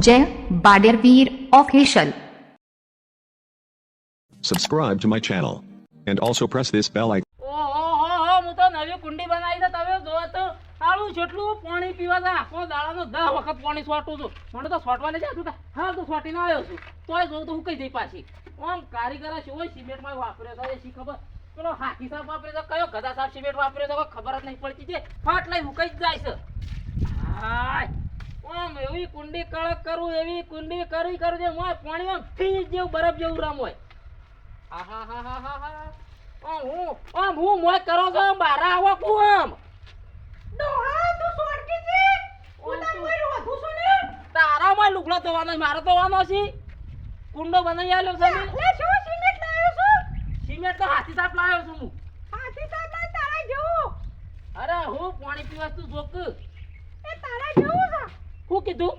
जय बाडेरवीर official. Subscribe to my channel and also press this bell icon. ઓહો હું તો નવી કુંડી બનાવી છે તમે જો તો આળું જેટલું પાણી પીવા છે આખો દાડાનો 10 વખત પાણી છોટું છું મને તો છોટવા લઈ જા હા તો છોટીને આવ્યો છું તોય જોઉં તો હું કઈ જઈ પાછી આમ કારીગર શું હોય સિમેન્ટમાં વાપર્યો છે એ શી ખબર પેલો હાકી સાહેબ વાપર્યો છે કયો ગધા સાહેબ સિમેન્ટ વાપર્યો છે ખબર જ નહીં પડતી છે ફાટ લઈ મુકાઈ જ જાય છે હાય આમ એવી કુંડી કડક કરું એવી કુંડી કરી કરું છે મોય પાણીમાં ફ્રીજ જેવું બરફ જેવું રામ હોય હા હા હા હા હા હું મોય કરો છો બહાર આવો કું આમ તારામાં લુગડો ધોવાનો મારો ધોવાનો છે કુંડો બનાવી આવ્યો છે સિમેન્ટ તો હાથી સાપ લાવ્યો છું હું અરે હું પાણી પીવા તું જોક હું કીધું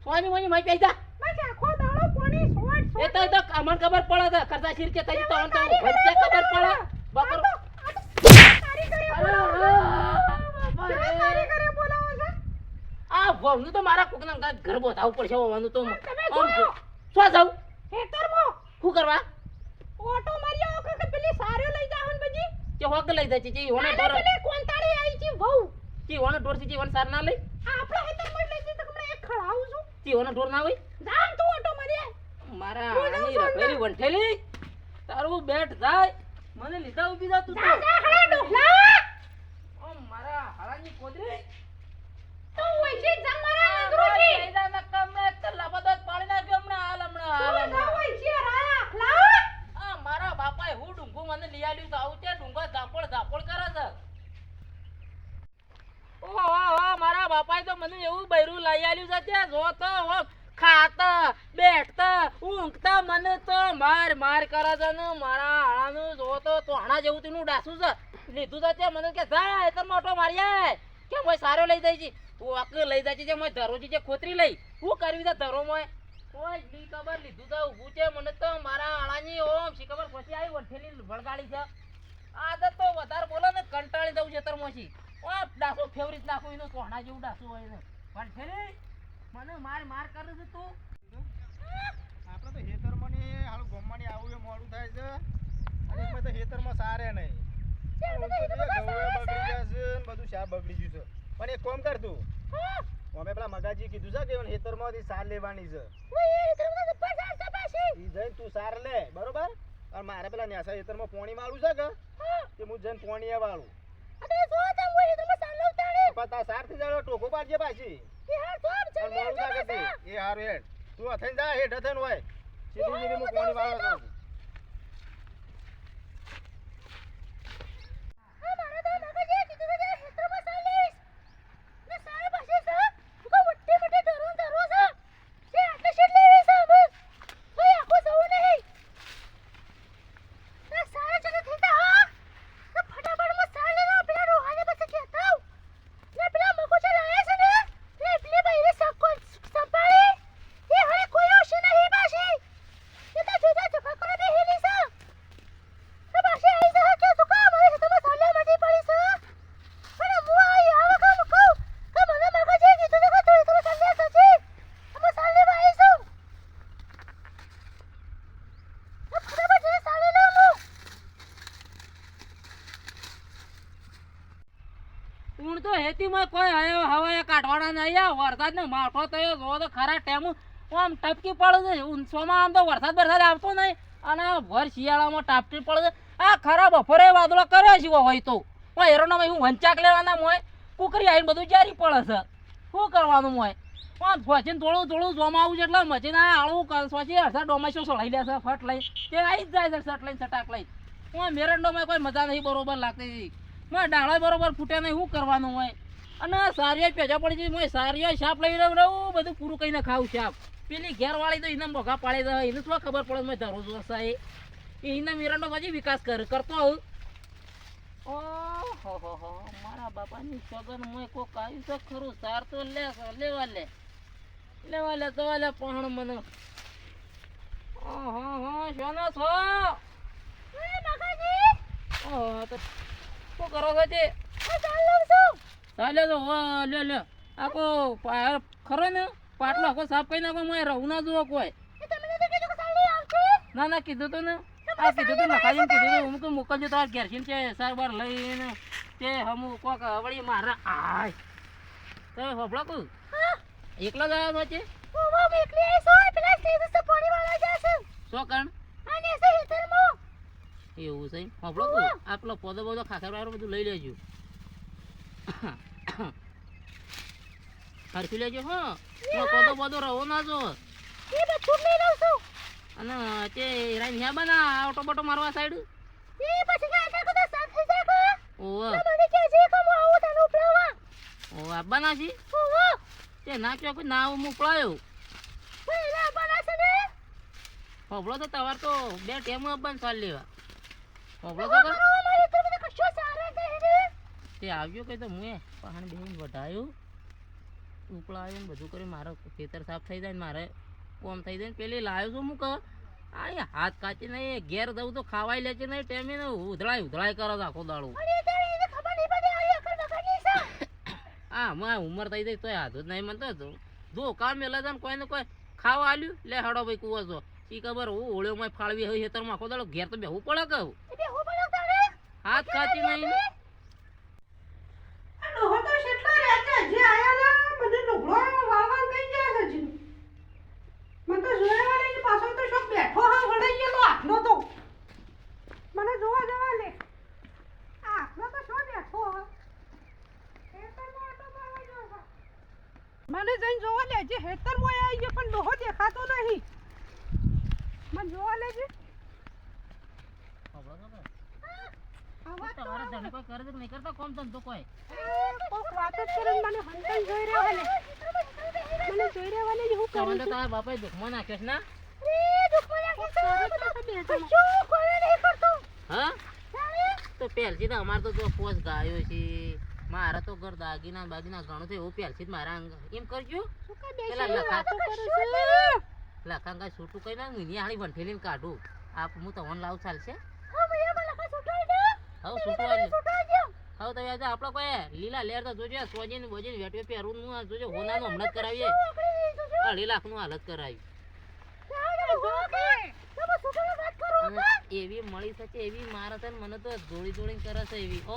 સોની મોની માઈ પૈસા એ તો અમને ખબર પડે છે કરતા શીર કે તઈ તો વચ્ચે ખબર પડે બકર આ વહુ તો મારા કોકના ઘર બોધાવું પડશે વહુ તો શું જાવ શું કરવા ઓટો માર્યો કે પેલી સારો લઈ જાવ ને બજી કે હોક લઈ જાય છે ઓને ડોર પેલી કોંતાળી આવી છે વહુ કે ઓને ડોર છે ઓને સાર ના લઈ આપણે હેતર માં લઈ જઈ તો હમણાં એક ખળાવું છું કે ઓને ડોર ના હોય જામ તું ઓટો મારી મારા આની રખેલી વંઠેલી તારું બેટ જાય મને લીધા ઉભી જા તું તો હળા ડોફલા ઓ મારા હાળાની કોદરી તું હોય છે જમરા અંદરોજી એડા નકમ મે તો લાબદત પાણી નાખ્યો હમણાં તું હોય છે રાખલા આ મારા બાપાએ હું ડુંગો મને લઈ આલ્યું તો આવું છે ડુંગો ઝાપડ કરે છે ઓહો મારા બાપાએ તો મને એવું બૈરું લઈ આલ્યું છે તે જો તો ખાતા બેઠતા ઊંઘતા મને તો માર કરે છે ને મારા હાણાનું જો તો તોણા જેવું તેનું ડાસું છે લીધું છે તે મને કે જાય તો મોટો માર્યા કે મોય સારો લઈ જાય છે તું આક લઈ જાય છે મોય ધરોજી જે ખોતરી લઈ હું કરવી છે ધરો મોય કોઈ ની ખબર લીધું છે ઊભું છે મને તો મારા હાણાની ઓમ શી ખબર પછી આવી વઠેલી વળગાડી છે આદત તો વધારે બોલે ને કંટાળી દઉં છે તરમોથી ઓ ડાસો ફેવરિટ નાખું એનું તોણા જેવું ડાસું હોય ને વઠેલી મને માર કરે છે તું આપણે તો હેતરમાં ને હાલ ગોમમાં આવું એ મોડું થાય છે અને એમાં તો હેતરમાં સારે નહીં બગડી જશે બધું શાક બગડી ગયું છે પણ એક કામ કર તું અમે પેલા મગાજી કીધું છે કે હેતરમાંથી સાર લેવાની છે ઈ જઈને તું સાર લે બરોબર અને મારે પેલા નેસા હેતરમાં પોણી વાળું છે કે હું જઈને પોણી વાળું પતા સાર થી જાડો ટોકો પાડજે પાછી એ હારું હેડ તું અથઈ જા હેડ અથન હોય સીધી સીધી હું પાણી વાળવા જાઉં ઊણ તો હેતીમાં કોઈ હવાએ કાઢવાના નહીં આ વરસાદ ને માઠો થયો જો તો ખરા ટેમ આમ ટપકી પડે છે ઊંચોમાં આમ તો વરસાદ આવતો નહીં અને ભર શિયાળામાં ટાપટી પડે છે આ ખરા બપોરે વાદળો કર્યો છે હોય તો એરોનામાં હું વંચાક લેવાના મોય કુકરી આવીને બધું જારી પડે છે શું કરવાનું મોય આમ ફસીને થોડું જોમાં આવું છે એટલે મચીને આળું સોચી અડધા ડોમાશો સળાઈ લે છે ફટ લઈ તે આવી જ જાય છે શર્ટ લઈને સટાક લઈ હું મેરંડોમાં કોઈ મજા નહીં બરોબર લાગતી મેં ડાળા બરોબર ફૂટે નહીં શું કરવાનું હોય અને સારીઓ પેજા પડી જઈ મેં સારીઓ શાપ લઈ રહું બધું પૂરું કહીને ખાવું શાપ પેલી ઘેરવાળી તો એને મોઘા પાડી દે એને શું ખબર પડે મેં ધરો જોશે એના મેરંડો પછી વિકાસ કરતો આવું ઓહો મારા બાપાની સગન મેં કોક આવ્યું છે ખરું સાર તો લેવા લે પણ મને ઓહો સોનો છો ઓહો તો શું કરો છો તે ચાલે તો લે આખો ખરો ને પાટલો આખો સાફ કરી નાખો મોય રહું ના જુઓ કોઈ ના ના કીધું તો ને આ કીધું તો લખાવીને કીધું તો હું તો મોકલજો તાર ઘેરથી છે સારવાર લઈને તે હમું કોક વળી મારા આય તો હોભળો કું એકલો જ આવ્યો છે શું કણ એવું છે હોભળો કું આ પેલો પોદો બોદો ખાખરવાળો બધું લઈ લેજો હરખી લેજો હા પોદો બોદો રહો ના જો અને તે રાઈ ન્યા બના ઓટો બોટો મારવા સાઈડ ઓવા ઓવા બનાસી તે નાખ્યો કોઈ નાવ મોકલાયો હોબળો તો તમાર તો બે ટેમ બંધ ચાલ લેવા હોબળો તો તે આવ્યો કઈ તો મુએ પહાણ બેહીને વઢાયું ઉપલાવ્યો ને બધું કરી મારો ખેતર સાફ થઈ જાય ને મારે કોમ થઈ જાય ને પેલી લાવ્યો છું મૂક આ હાથ કાચી નહીં ઘેર જવું તો ખાવાય લે છે નહીં ટેમે ને ઉધળાય કરો તો આખો દાડો હા માં ઉંમર થઈ જાય તોય હાથ જ નહીં મનતો જો કામ મેલા જાય ને કોઈ ને કોઈ ખાવા આલ્યું લે હડો ભાઈ કુવો છો શી ખબર હું ઓળ્યોમાં ફાળવી હોય ખેતરમાં આખો દાડો ઘેર તો બેહવું પડે કહું હાથ કાચી નહીં મને જઈને જોવા લેજે હેતર મોય આવી ગયો પણ ડોહો દેખાતો નહીં મને જોવા લેજે તમારે ધણી કોઈ કરે છે કે નહીં કરતા કોમ ધંધો કોઈ કોક વાત જ કરે ને મને હંતાઈ જોઈ રહ્યા ને મને જોઈ રહ્યા ને હું કરું તમને તારા બાપાએ દુખમાં નાખ્યો છે ના હા તો પહેલથી તો અમારે તો જો પોસ ગાયો છે મારા તો ઘર દાગીના બાગીના ઘણું છે એવું પહેલથી જ મારા એમ કરજો પેલા લખાંગા છૂટું કઈ ના મિની હાળી વંઠેલીને કાઢું આપ હું તો ઓન લાવ ચાલશે હવે છૂટું હવે તો આજે આપણો કોઈ લીલા લેર તો જોજો સોજીને બોજીને વેટવે પહેરવું નું જોજો હોનાનું હમણાં જ કરાવીએ 2.5 લાખનું હાલત કરાવી એવી મળી શકે એવી મારે છે મને તો જોડી જોડીને કરે છે એવી ઓ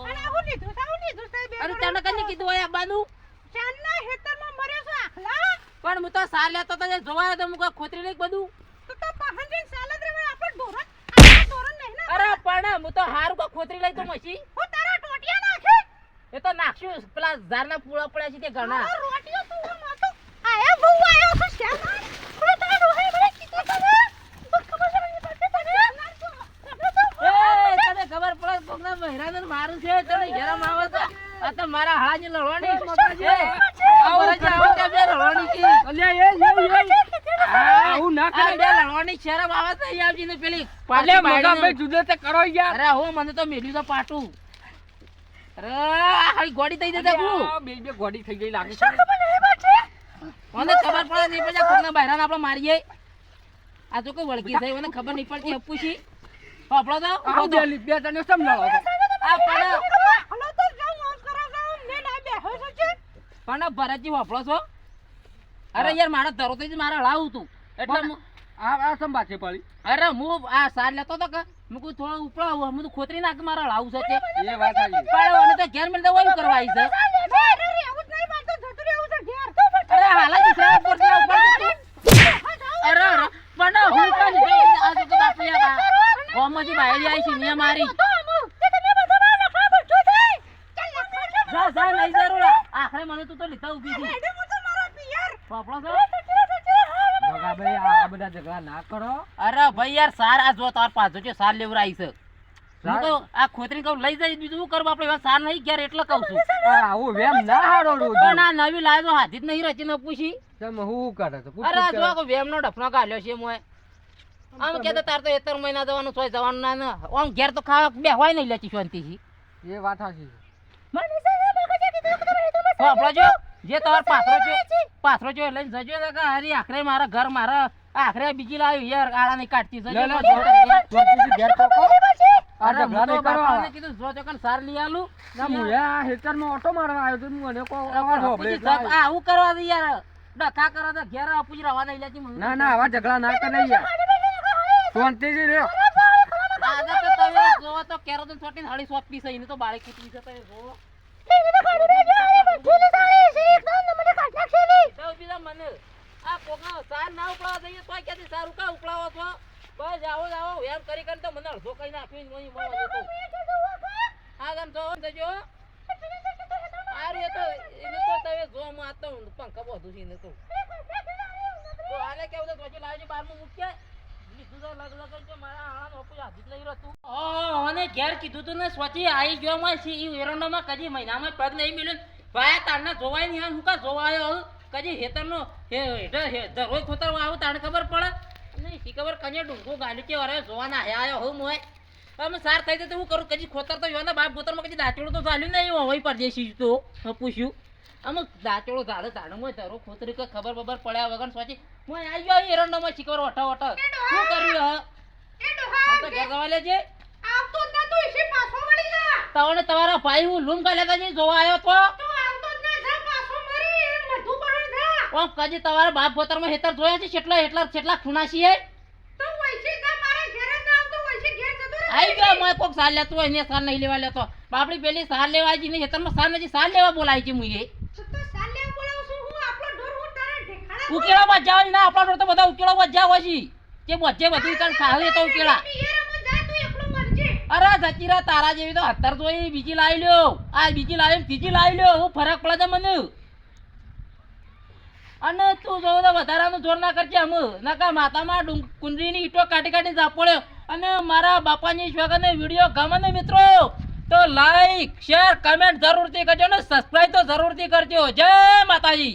અરે તને કઈ કીધું હોય આબાનું પણ હું તો સાલ લેતો તો જોવાયો તો મુકો ખોતરી નહીં બધું અરે પણ હું તો હારું કો ખોતરી લઈ તો મસી એ તો નાખ્યું પેલા ઝારના પૂળા પડ્યા છે તે ઘણા ખબર પડે કોકના બહેરાને મારું છે તને ગરમ આવે છે આ તો મારા હાજ લડવાની આવું ના કરે બે લડવાની શરમ આવે છે યાજી ને પેલી પાલે મગા ભાઈ જુદે તે કરો યાર અરે હો મને તો મેલ્યું તો પાટું અરે હાઈ ગોડી થઈ જશે બુ બે ગોડી થઈ ગઈ લાગે છે મને ખબર પડે નહીં પછી કોકના બહેરાને આપણે મારીએ આ તો કોઈ વળકી થઈ મને ખબર નહીં પડતી અપુશી આપણો તો આ બે લીપિયા તને સમજાવો આ પણ ભરતજી વાપરો છો અરે યાર મારા ધરો થઈ મારા લાવું તું એટલે આ સંભા છે પડી અરે હું આ સાર લેતો તો કે મુકુ થોડો ઉપર હું તો ખોતરી નાખ મારા લાવું છે એ વાત આવી પણ મને તો ઘેર મળતા હોય કરવા આવી છે અરે હાલા જ શ્રાપ પર ઉપર અરે પણ હું કાલ આ તો બાપિયા કોમજી બાયડી આવી છે ને મારી જા નહીં જરૂર આખરે મને તું તો લીધા ઉભી હતી પાપડો છો બગા ભાઈ આ બધા ઝઘડા ના કરો અરે ભાઈ યાર સાર આ જો તાર પાછો છે સાર લેવરાઈ છે હું તો આ ખોતરી કહું લઈ જાય બીજું શું કરું આપણે સાર નહીં ઘેર એટલે કહું છું આવું વેમ ના હાડો પણ આ નવી લાવ્યો તો હાથી જ નહીં રચીને પૂછી તમે હું કરે છે અરે જો આ વેમ નો ડફનો કાઢ્યો છે મોય આમ કે તાર તો 13 મહિના જવાનું સોય જવાનું ના આમ ઘેર તો ખાવા બે હોય નહીં લેતી શાંતિથી એ વાત સાચી છે આપણો જો જે તમાર પાથરો છે લઈને જજો ને કે હરી આખરે મારા ઘર મારા આખરે બીજી લાવી યાર આળા ની કાઢતી જજો ઘેર તો અરે ઝઘડા હું તો નહીં કરવા. બાપાને કીધું જો ચોકન સાર લઈ આલું ના હું આ હેતરમાં ઓટો મારવા આવ્યો તો મને કોઈ અવાજ બાપુજી, સાંભળે એટલે આ આવું કરવા દે યાર ડખા કરે તો ઘેર આપુજી રવાના ઇલાજી મને. ના ના આવા ઝઘડા ના કરે યાર શાંતિથી રહ્યો આજે તો તમે જોવો તો કેરોસીન છોટીને હળી સોંપી છે એને તો બાળી કૂટવી છે તમે જોવો તો બીજા મને આ કોકનો સાર ના ઉકળાવા દઈએ તો ક્યાંથી સાર ઉકા ઉકળાવો છો બસ આવો એમ કરી કરીને તો મને અડધો કઈ નાખ્યું મને મળવા દેતો હા તમે જો જજો આ રે તો એને તો તમે જો હું આ તો પંખા બધું છે એને તો આને કેવું તો પછી લાવજો 12મું મુક્કે લીધું તો લગ કરજો મારા આળાનો ઓપું હાથી લઈ રહ્યો તું અને ઘેર કીધું તું ને સ્વચી આવી ગયો માં છે ઈ એરંડોમાં કદી મહિનામાં પગ નહીં મિલ્યો ભાઈ તારને જોવાય નહીં હું કા જોવાયો કદી હેતરનો દરોય ખોતરવા આવું તારને ખબર પડે નહીં શી ખબર કને ડુંગો ગાલી કે અરે જોવાના હે આયો હું મોય તમે સાર થઈ જાય તો હું કરું કદી ખોતર તો યોના બાપ ગોતરમાં કદી દાચોડું તો ચાલ્યું નહીં હોય પરદેશી તો પૂછ્યું અમુક દાચોડો ઝાડે ઝાડે મોય ધરો ખોતરી કે ખબર બબર પડ્યા વગર સોચી મોય આવી ગયો એરંડોમાં શીખબર વટા શું કર્યું હ તો ઘેર જવા લેજે તવને તમારા ભાઈ હું લૂમ કાલે કદી જોવા આવ્યો તો ઓમ કદી તમારા બાપ ગોતરમાં હેતર જોયા છે કેટલા ખૂનાસી હે આઈ ગયો મોય કોક સાલ લેતો હોય ને સાલ નહીં લેવા લેતો બાપડી પેલી સાલ લેવા આવી ને હેતરમાં સાલ નથી સાલ લેવા બોલાય છે મુએ ઉકેળા માં જાવ ના આપણા ડોર તો બધા ઉકેળા માં જાવ છે કે બધે બધું કાન ખાવે તો ઉકેળા અરે જચીરા તારા જેવી તો 17 જોઈ બીજી લાવી લ્યો આ બીજી લાવી ત્રીજી લાવી લ્યો હું ફરક પડે છે મને અને તું જો તો વધારાનું જોર ના કરજે હમ નકા માતામાં કુંડરીની ઈટો કાઢી જાપોળ્યો અને મારા બાપાની સ્વાગતને વિડીયો ગમે ને મિત્રો તો લાઈક શેર કમેન્ટ જરૂરથી કરજો ને સબસ્ક્રાઇબ તો જરૂરથી કરજો જય માતાજી.